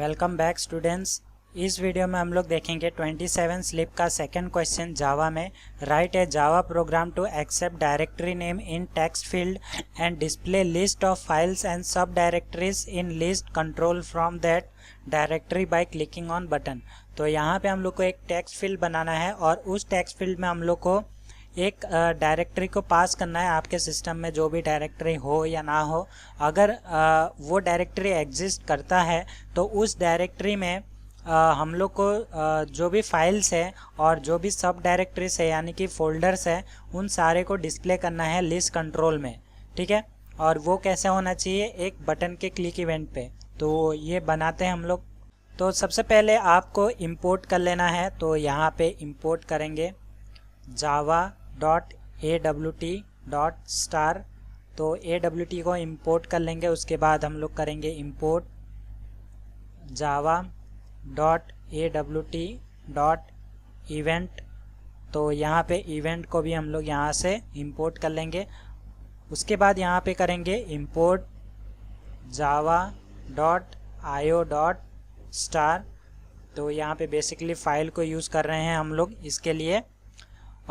Welcome back students. इस video में हम लोग देखेंगे 27 स्लिप का सेकंड क्वेश्चन जावा में। Write a Java program to accept directory name in text field and display list of files and subdirectories in list control from that directory by clicking on button. तो यहाँ पे हम लोग को एक text field बनाना है और उस टेक्स्ट फील्ड में हम लोग को एक डायरेक्टरी को पास करना है। आपके सिस्टम में जो भी डायरेक्टरी हो या ना हो, अगर वो डायरेक्टरी एग्जिस्ट करता है तो उस डायरेक्टरी में हम लोग को जो भी फाइल्स है और जो भी सब डायरेक्टरीज है यानी कि फोल्डर्स है उन सारे को डिस्प्ले करना है लिस्ट कंट्रोल में। ठीक है, और वो कैसे होना चाहिए, एक बटन के क्लिक इवेंट पे। तो ये बनाते हैं हम लोग। तो सबसे पहले आपको इंपोर्ट कर लेना है। तो यहाँ पे इंपोर्ट करेंगे java.awt.star। तो awt को इंपोर्ट कर लेंगे। उसके बाद हम लोग करेंगे इंपोर्ट java.awt.event। तो यहाँ पे इवेंट को भी हम लोग यहाँ से इंपोर्ट कर लेंगे। उसके बाद यहाँ पे करेंगे इंपोर्ट java.io.star। तो यहाँ पे बेसिकली फ़ाइल को यूज़ कर रहे हैं हम लोग इसके लिए।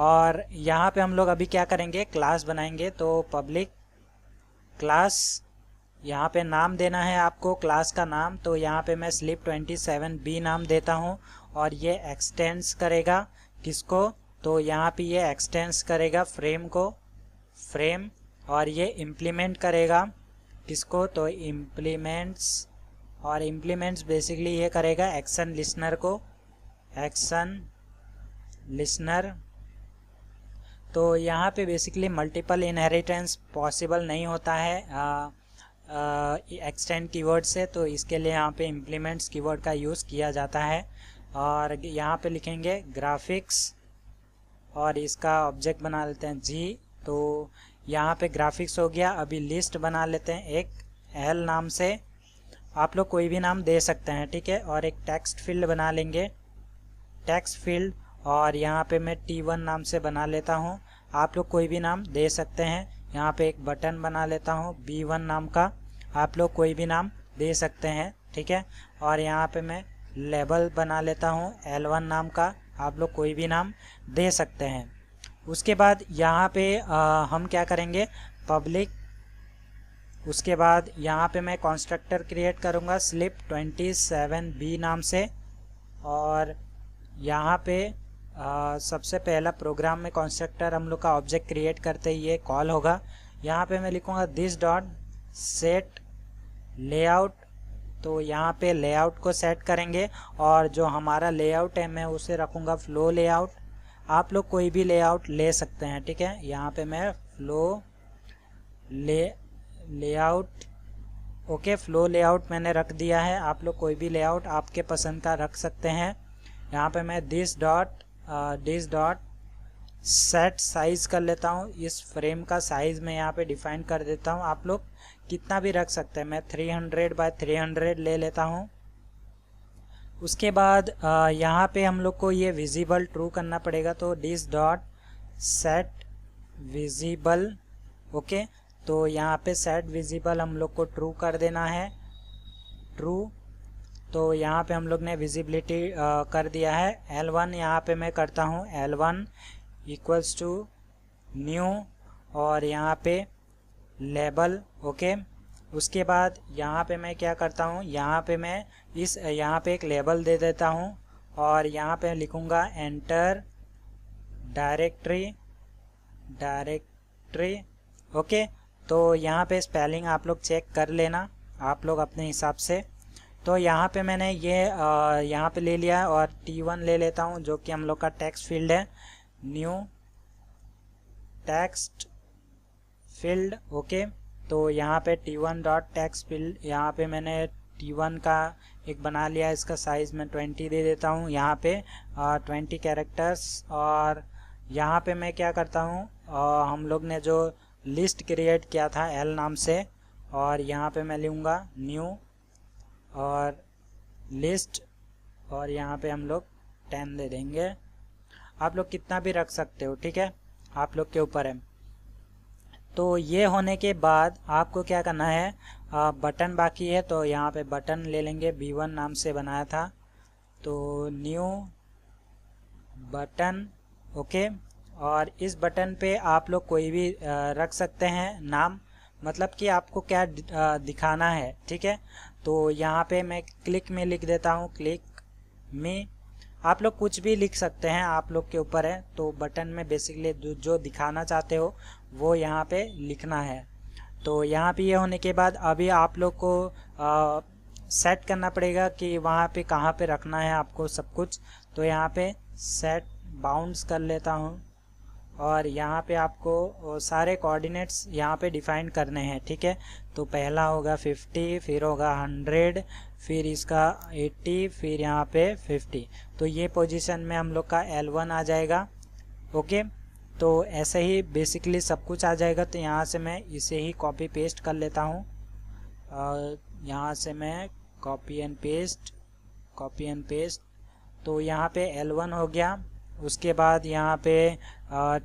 और यहाँ पे हम लोग अभी क्या करेंगे, क्लास बनाएंगे। तो पब्लिक क्लास, यहाँ पे नाम देना है आपको क्लास का नाम। तो यहाँ पे मैं स्लिप 27B नाम देता हूँ और ये एक्सटेंड्स करेगा किसको, तो यहाँ पे ये एक्सटेंड्स करेगा फ्रेम को, फ्रेम। और ये इम्प्लीमेंट करेगा किसको, तो इम्प्लीमेंट्स। और इम्प्लीमेंट्स बेसिकली ये करेगा एक्शन लिसनर को, एक्शन लिसनर। तो यहाँ पे बेसिकली मल्टीपल इनहेरिटेंस पॉसिबल नहीं होता है एक्सटेंड कीवर्ड से, तो इसके लिए यहाँ पे इम्प्लीमेंट्स कीवर्ड का यूज़ किया जाता है। और यहाँ पे लिखेंगे ग्राफिक्स और इसका ऑब्जेक्ट बना लेते हैं जी। तो यहाँ पे ग्राफिक्स हो गया। अभी लिस्ट बना लेते हैं एक एल नाम से, आप लोग कोई भी नाम दे सकते हैं। ठीक है, और एक टेक्स्ट फील्ड बना लेंगे, टेक्स्ट फील्ड। और यहाँ पे मैं T1 नाम से बना लेता हूँ, आप लोग कोई भी नाम दे सकते हैं। यहाँ पे एक बटन बना लेता हूँ B1 नाम का, आप लोग कोई भी नाम दे सकते हैं। ठीक है, और यहाँ पे मैं लेबल बना लेता हूँ L1 नाम का, आप लोग कोई भी नाम दे सकते हैं। उसके बाद यहाँ पे हम क्या करेंगे, पब्लिक। उसके बाद यहाँ पे मैं कंस्ट्रक्टर क्रिएट करूँगा स्लिप 27B नाम से। और यहाँ पे सबसे पहला प्रोग्राम में कंस्ट्रक्टर हम लोग का ऑब्जेक्ट क्रिएट करते ही ये कॉल होगा। यहाँ पे मैं लिखूँगा दिस डॉट सेट लेआउट। तो यहाँ पे लेआउट को सेट करेंगे और जो हमारा लेआउट है मैं उसे रखूँगा फ्लो लेआउट। आप लोग कोई भी लेआउट ले सकते हैं। ठीक है, यहाँ पे मैं flow layout, okay, flow layout मैंने रख दिया है। आप लोग कोई भी लेआउट आपके पसंद का रख सकते हैं। यहाँ पे मैं दिस डॉट सेट साइज कर लेता हूँ। इस फ्रेम का साइज मैं यहाँ पे डिफाइन कर देता हूँ, आप लोग कितना भी रख सकते हैं। मैं 300 बाय 300 ले लेता हूँ। उसके बाद यहाँ पे हम लोग को ये विजिबल ट्रू करना पड़ेगा। तो this dot set visible, okay. तो यहाँ पे सेट विजिबल हम लोग को ट्रू कर देना है, ट्रू। तो यहाँ पे हम लोग ने विजिबिलिटी कर दिया है। L1 यहाँ पे मैं करता हूँ L1 इक्वल्स टू न्यू और यहाँ पे लेबल, ओके। उसके बाद यहाँ पे मैं क्या करता हूँ, यहाँ पे मैं यहाँ पे एक लेबल दे देता हूँ और यहाँ पे लिखूँगा एंटर डायरेक्टरी, ओके। तो यहाँ पे स्पेलिंग आप लोग चेक कर लेना आप लोग अपने हिसाब से। तो यहाँ पे मैंने ये यहाँ पे ले लिया और T1 ले लेता हूँ जो कि हम लोग का टेक्स्ट फील्ड है, न्यू टेक्स्ट फील्ड, ओके। तो यहाँ पे T1 डॉट टेक्स्ट फील्ड, यहाँ पे मैंने T1 का एक बना लिया। इसका साइज़ मैं 20 दे देता हूँ यहाँ पे, 20 कैरेक्टर्स। और यहाँ पे मैं क्या करता हूँ, हम लोग ने जो लिस्ट क्रिएट किया था L नाम से, और यहाँ पे मैं लूँगा न्यू और लिस्ट और यहाँ पे हम लोग 10 दे देंगे। आप लोग कितना भी रख सकते हो, ठीक है, आप लोग के ऊपर है। तो ये होने के बाद आपको क्या करना है, बटन बाकी है, तो यहाँ पे बटन ले लेंगे, B1 नाम से बनाया था, तो न्यू बटन। ओके, और इस बटन पे आप लोग कोई भी रख सकते हैं नाम, मतलब कि आपको क्या दिखाना है, ठीक है। तो यहाँ पे मैं क्लिक में लिख देता हूँ, क्लिक में। आप लोग कुछ भी लिख सकते हैं, आप लोग के ऊपर है। तो बटन में बेसिकली जो दिखाना चाहते हो वो यहाँ पे लिखना है। तो यहाँ पे ये होने के बाद अभी आप लोग को सेट करना पड़ेगा कि वहाँ पे कहाँ पे रखना है आपको सब कुछ। तो यहाँ पे सेट बाउंड्स कर लेता हूँ, और यहाँ पे आपको सारे कोऑर्डिनेट्स यहाँ पे डिफाइन करने हैं, ठीक है। तो पहला होगा 50, फिर होगा 100, फिर इसका 80, फिर यहाँ पे 50। तो ये पोजीशन में हम लोग का L1 आ जाएगा। ओके, तो ऐसे ही बेसिकली सब कुछ आ जाएगा। तो यहाँ से मैं इसे ही कॉपी पेस्ट कर लेता हूँ, यहाँ से मैं कॉपी एंड पेस्ट। तो यहाँ पे L1 हो गया। उसके बाद यहाँ पे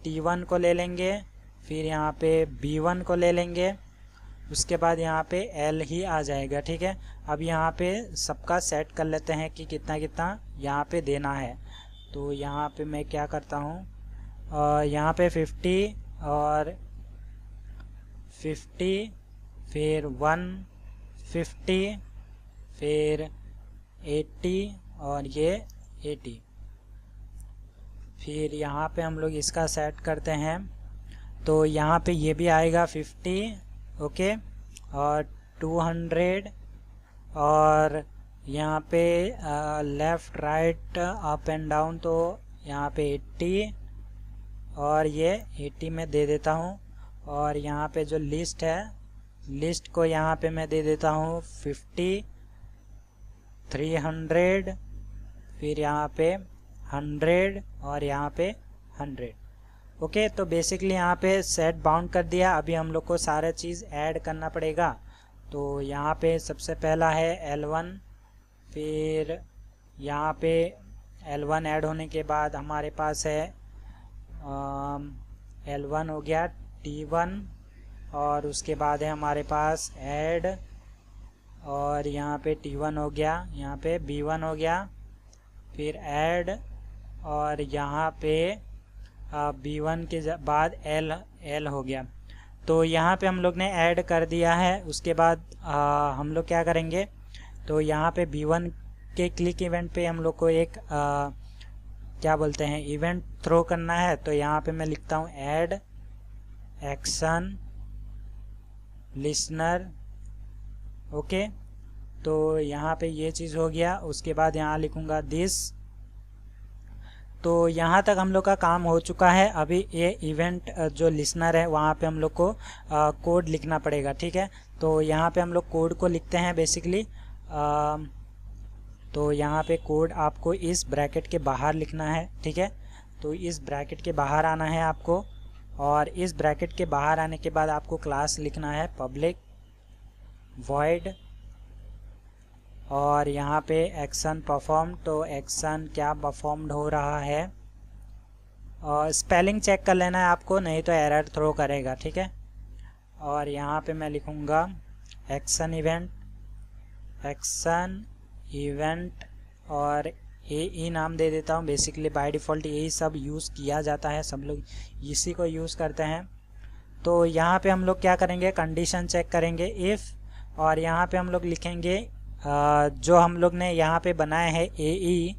T1 को ले लेंगे, फिर यहाँ पे B1 को ले लेंगे, उसके बाद यहाँ पे L ही आ जाएगा, ठीक है। अब यहाँ पे सबका सेट कर लेते हैं कि कितना कितना यहाँ पे देना है। तो यहाँ पे मैं क्या करता हूँ, यहाँ पे 50 और 50, फिर 150, फिर 80 और ये 80। फिर यहाँ पे हम लोग इसका सेट करते हैं। तो यहाँ पे ये भी आएगा 50, ओके, और 200, और यहाँ पे left right up and down, तो यहाँ पे 80 और ये 80 में दे देता हूँ। और यहाँ पे जो लिस्ट है, लिस्ट को यहाँ पे मैं दे देता हूँ 50, 300, फिर यहाँ पे 100 और यहाँ पे 100। ओके, तो बेसिकली यहाँ पे सेट बाउंड कर दिया। अभी हम लोग को सारा चीज़ ऐड करना पड़ेगा। तो यहाँ पे सबसे पहला है L1, फिर यहाँ पे L1 ऐड होने के बाद हमारे पास है L1 हो गया, T1, और उसके बाद है हमारे पास ऐड, और यहाँ पे T1 हो गया, यहाँ पे B1 हो गया, फिर ऐड, और यहाँ पे B1 के बाद L हो गया। तो यहाँ पे हम लोग ने ऐड कर दिया है। उसके बाद हम लोग क्या करेंगे, तो यहाँ पे B1 के क्लिक इवेंट पे हम लोग को एक क्या बोलते हैं, इवेंट थ्रो करना है। तो यहाँ पे मैं लिखता हूँ ऐड एक्शन लिसनर। ओके, तो यहाँ पे ये चीज़ हो गया। उसके बाद यहाँ लिखूँगा दिस। तो यहाँ तक हम लोग का काम हो चुका है। अभी ये इवेंट जो लिसनर है वहाँ पे हम लोग को कोड लिखना पड़ेगा, ठीक है। तो यहाँ पे हम लोग कोड को लिखते हैं बेसिकली। तो यहाँ पे कोड आपको इस ब्रैकेट के बाहर लिखना है, ठीक है। तो इस ब्रैकेट के बाहर आना है आपको, और इस ब्रैकेट के बाहर आने के बाद आपको क्लास लिखना है पब्लिक वॉइड, और यहाँ पे एक्शन परफॉर्म। तो एक्शन क्या परफॉर्म्ड हो रहा है, और स्पेलिंग चेक कर लेना है आपको, नहीं तो एरर थ्रो करेगा, ठीक है। और यहाँ पे मैं लिखूँगा एक्शन इवेंट और AE नाम दे देता हूँ। बेसिकली बाय डिफ़ॉल्ट यही सब यूज़ किया जाता है, सब लोग इसी को यूज़ करते हैं। तो यहाँ पे हम लोग क्या करेंगे, कंडीशन चेक करेंगे इफ़, और यहाँ पे हम लोग लिखेंगे जो हम लोग ने यहाँ पे बनाया है AE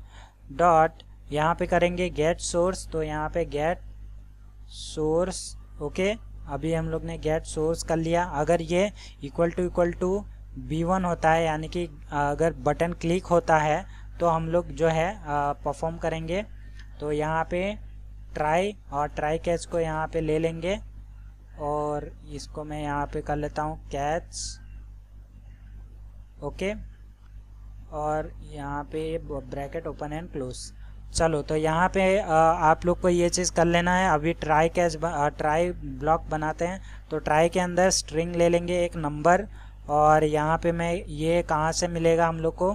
डॉट, यहाँ पे करेंगे गेट सोर्स। तो यहाँ पे गेट सोर्स, ओके। अभी हम लोग ने गेट सोर्स कर लिया। अगर ये इक्वल टू B1 होता है, यानी कि अगर बटन क्लिक होता है तो हम लोग जो है परफॉर्म करेंगे। तो यहाँ पे ट्राई, और ट्राई कैच को यहाँ पे ले लेंगे, और इसको मैं यहाँ पे कर लेता हूँ कैच, ओके। और यहाँ पे ब्रैकेट ओपन एंड क्लोज। चलो, तो यहाँ पे आप लोग को ये चीज़ कर लेना है। अभी ट्राई कैच ट्राई ब्लॉक बनाते हैं। तो ट्राई के अंदर स्ट्रिंग ले लेंगे एक नंबर, और यहाँ पे मैं ये कहाँ से मिलेगा हम लोग को,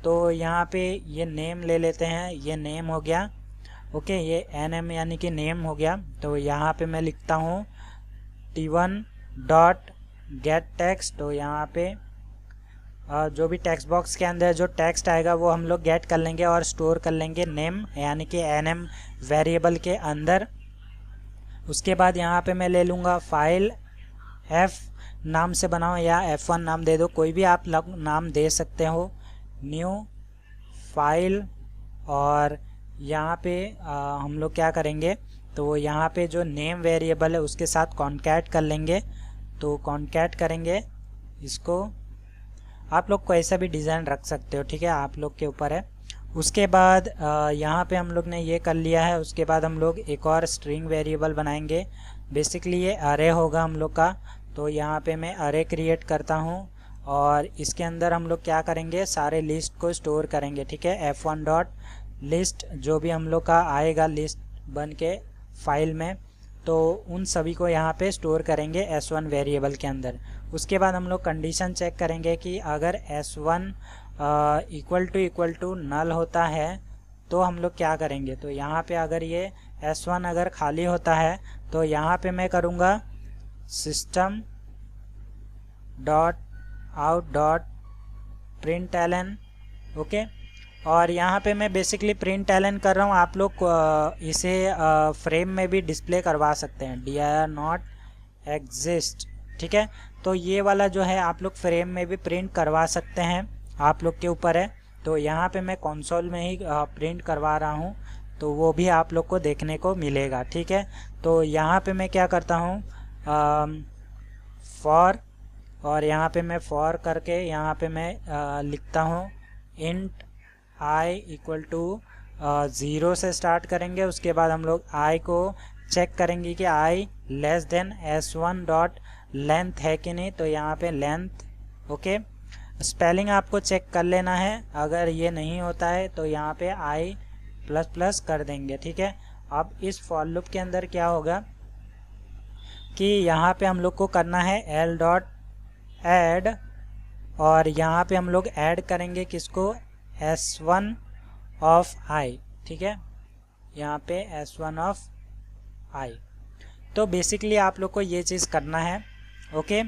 तो यहाँ पे ये नेम ले लेते हैं। ये नेम हो गया, ओके। ये NM यानी कि नेम हो गया। तो यहाँ पे मैं लिखता हूँ t1 डॉट गेट टेक्स्ट। तो यहाँ पे जो भी टेक्स्ट बॉक्स के अंदर जो टेक्स्ट आएगा वो हम लोग गेट कर लेंगे और स्टोर कर लेंगे नेम यानी कि nm वेरिएबल के अंदर। उसके बाद यहाँ पे मैं ले लूँगा फाइल f नाम से बनाओ या f1 नाम दे दो, कोई भी आप नाम दे सकते हो। न्यू फाइल और यहाँ पे हम लोग क्या करेंगे, तो यहाँ पे जो नेम वेरिएबल है उसके साथ कॉन्कैट कर लेंगे। तो कॉन्कैट करेंगे इसको, आप लोग को ऐसा भी डिज़ाइन रख सकते हो, ठीक है, आप लोग के ऊपर है। उसके बाद यहाँ पे हम लोग ने ये कर लिया है। उसके बाद हम लोग एक और स्ट्रिंग वेरिएबल बनाएंगे। बेसिकली ये अरे होगा हम लोग का। तो यहाँ पे मैं अरे क्रिएट करता हूँ और इसके अंदर हम लोग क्या करेंगे, सारे लिस्ट को स्टोर करेंगे, ठीक है। f1 डॉट लिस्ट जो भी हम लोग का आएगा लिस्ट बन के फाइल में, तो उन सभी को यहाँ पे स्टोर करेंगे s1 वेरिएबल के अंदर। उसके बाद हम लोग कंडीशन चेक करेंगे कि अगर s1 इक्वल टू नल होता है तो हम लोग क्या करेंगे। तो यहाँ पे अगर ये s1 अगर खाली होता है तो यहाँ पे मैं करूँगा system dot out dot println, okay. और यहाँ पे मैं बेसिकली println कर रहा हूँ, आप लोग इसे फ्रेम में भी डिस्प्ले करवा सकते हैं, dir नॉट एग्जिस्ट, ठीक है। तो ये वाला जो है आप लोग फ्रेम में भी प्रिंट करवा सकते हैं, आप लोग के ऊपर है। तो यहाँ पे मैं कंसोल में ही प्रिंट करवा रहा हूँ, तो वो भी आप लोग को देखने को मिलेगा, ठीक है। तो यहाँ पे मैं क्या करता हूँ, फॉर, और यहाँ पे मैं फॉर करके यहाँ पे मैं लिखता हूँ इंट i इक्वल टू 0 से स्टार्ट करेंगे। उसके बाद हम लोग i को चेक करेंगे कि i less than s1 dot length है कि नहीं। तो यहाँ पे लेंथ, ओके। स्पेलिंग आपको चेक कर लेना है, अगर ये नहीं होता है तो यहाँ पे i प्लस प्लस कर देंगे, ठीक है। अब इस फॉर लूप के अंदर क्या होगा कि यहाँ पे हम लोग को करना है l डॉट ऐड, और यहाँ पे हम लोग ऐड करेंगे किसको, s1 ऑफ i, ठीक है, यहाँ पे s1 ऑफ i। तो बेसिकली आप लोग को ये चीज़ करना है, ओके।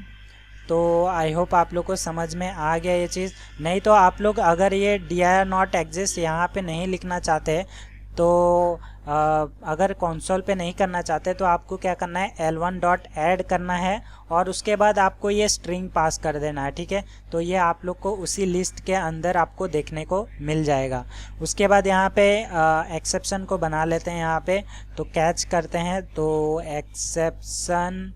तो आई होप आप लोग को समझ में आ गया ये चीज़। नहीं तो आप लोग अगर ये dir नॉट एग्जिस्ट यहाँ पे नहीं लिखना चाहते, तो अगर कंसोल पे नहीं करना चाहते तो आपको क्या करना है, l1 डॉट ऐड करना है और उसके बाद आपको ये स्ट्रिंग पास कर देना है, ठीक है। तो ये आप लोग को उसी लिस्ट के अंदर आपको देखने को मिल जाएगा। उसके बाद यहाँ पे एक्सेप्शन को बना लेते हैं, यहाँ पे तो कैच करते हैं, तो एक्सेप्शन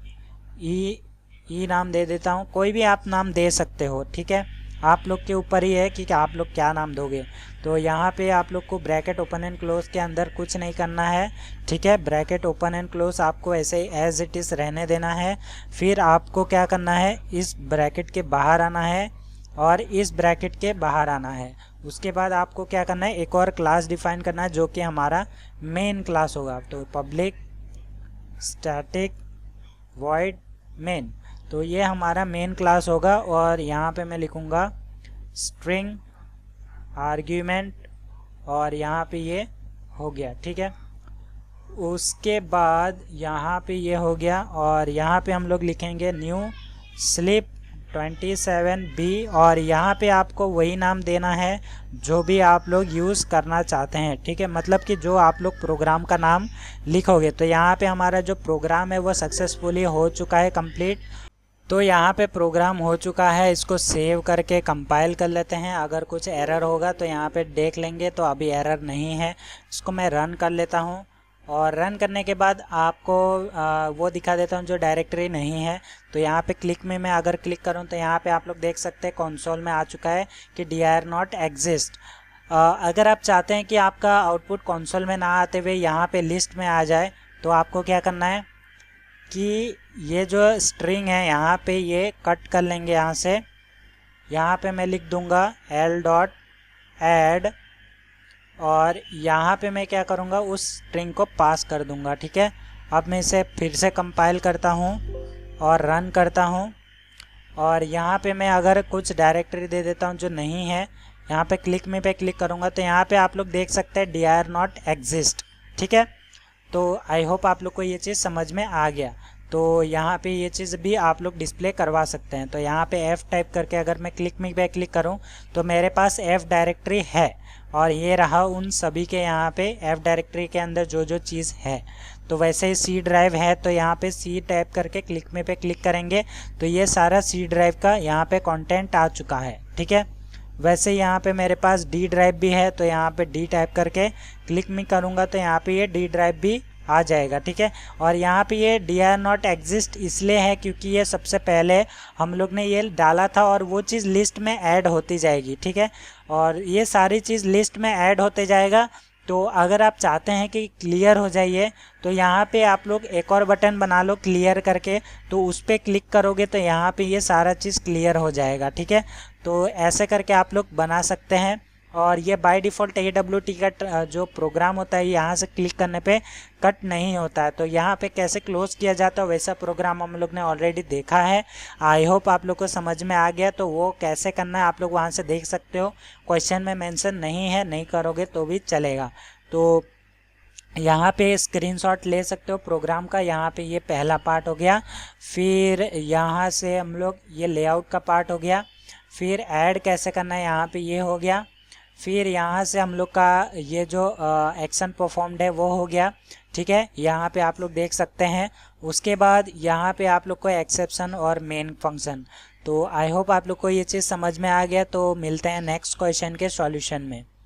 ई नाम दे देता हूँ, कोई भी आप नाम दे सकते हो, ठीक है, आप लोग के ऊपर ही है कि आप लोग क्या नाम दोगे। तो यहाँ पे आप लोग को ब्रैकेट ओपन एंड क्लोज के अंदर कुछ नहीं करना है, ठीक है। ब्रैकेट ओपन एंड क्लोज आपको ऐसे ही एज इट इज़ रहने देना है। फिर आपको क्या करना है, इस ब्रैकेट के बाहर आना है और इस ब्रैकेट के बाहर आना है। उसके बाद आपको क्या करना है, एक और क्लास डिफाइन करना है जो कि हमारा मेन क्लास होगा। तो पब्लिक स्टैटिक वॉइड मेन, तो ये हमारा मेन क्लास होगा। और यहाँ पे मैं लिखूँगा स्ट्रिंग आर्ग्यूमेंट, और यहाँ पे ये हो गया, ठीक है। उसके बाद यहाँ पे ये हो गया और यहाँ पे हम लोग लिखेंगे न्यू स्लिप 27B, और यहाँ पे आपको वही नाम देना है जो भी आप लोग यूज़ करना चाहते हैं, ठीक है। मतलब कि जो आप लोग प्रोग्राम का नाम लिखोगे। तो यहाँ पे हमारा जो प्रोग्राम है वो सक्सेसफुली हो चुका है कंप्लीट। तो यहाँ पे प्रोग्राम हो चुका है, इसको सेव करके कंपाइल कर लेते हैं। अगर कुछ एरर होगा तो यहाँ पे देख लेंगे, तो अभी एरर नहीं है। इसको मैं रन कर लेता हूँ और रन करने के बाद आपको वो दिखा देता हूँ जो डायरेक्टरी नहीं है। तो यहाँ पे क्लिक में मैं अगर क्लिक करूँ तो यहाँ पे आप लोग देख सकते हैं कंसोल में आ चुका है कि dir नॉट एग्जिस्ट। अगर आप चाहते हैं कि आपका आउटपुट कंसोल में ना आते हुए यहाँ पे लिस्ट में आ जाए, तो आपको क्या करना है कि ये जो स्ट्रिंग है यहाँ पे ये कट कर लेंगे यहाँ से। यहाँ पे मैं लिख दूँगा l डॉट ऐड, और यहाँ पे मैं क्या करूँगा, उस स्ट्रिंग को पास कर दूँगा, ठीक है। अब मैं इसे फिर से कंपाइल करता हूँ और रन करता हूँ, और यहाँ पे मैं अगर कुछ डायरेक्टरी दे देता हूँ जो नहीं है, यहाँ पे क्लिक में पे क्लिक करूँगा तो यहाँ पे आप लोग देख सकते हैं dir नॉट एग्जिस्ट, ठीक है। तो आई होप आप लोग को ये चीज़ समझ में आ गया। तो यहाँ पे ये चीज़ भी आप लोग डिस्प्ले करवा सकते हैं। तो यहाँ पे F टाइप करके अगर मैं क्लिक मी पे क्लिक करूँ तो मेरे पास F डायरेक्टरी है, और ये रहा उन सभी के यहाँ पे F डायरेक्टरी के अंदर जो जो चीज़ है। तो वैसे ही C ड्राइव है, तो यहाँ पे C टाइप करके क्लिक मी पे क्लिक करेंगे तो ये सारा C ड्राइव का यहाँ पे कंटेंट आ चुका है, ठीक है। वैसे यहाँ पे मेरे पास D ड्राइव भी है, तो यहाँ पे D टाइप करके क्लिक मी करूँगा तो यहाँ पे ये D ड्राइव भी आ जाएगा, ठीक है। और यहाँ पे ये dir नॉट एग्जिस्ट इसलिए है क्योंकि ये सबसे पहले हम लोग ने ये डाला था और वो चीज़ लिस्ट में ऐड होती जाएगी, ठीक है। और ये सारी चीज़ लिस्ट में ऐड होते जाएगा। तो अगर आप चाहते हैं कि क्लियर हो जाइए तो यहाँ पे आप लोग एक और बटन बना लो क्लियर करके, तो उस पर क्लिक करोगे तो यहाँ पे ये सारा चीज़ क्लियर हो जाएगा, ठीक है। तो ऐसे करके आप लोग बना सकते हैं। और ये बाय डिफ़ॉल्ट AWT का जो प्रोग्राम होता है यहाँ से क्लिक करने पे कट नहीं होता है। तो यहाँ पे कैसे क्लोज़ किया जाता है वैसा प्रोग्राम हम लोग ने ऑलरेडी देखा है। आई होप आप लोग को समझ में आ गया। तो वो कैसे करना है आप लोग वहाँ से देख सकते हो, क्वेश्चन में मेंशन नहीं है, नहीं करोगे तो भी चलेगा। तो यहाँ पे स्क्रीनशॉट ले सकते हो प्रोग्राम का। यहाँ पे ये पहला पार्ट हो गया। फिर यहाँ से हम लोग ये लेआउट का पार्ट हो गया। फिर ऐड कैसे करना है यहाँ पे ये हो गया। फिर यहाँ से हम लोग का ये जो एक्शन परफॉर्म्ड है वो हो गया, ठीक है। यहाँ पे आप लोग देख सकते हैं। उसके बाद यहाँ पे आप लोग को एक्सेप्शन और मेन फंक्शन। तो आई होप आप लोग को ये चीज़ समझ में आ गया। तो मिलते हैं नेक्स्ट क्वेश्चन के सॉल्यूशन में।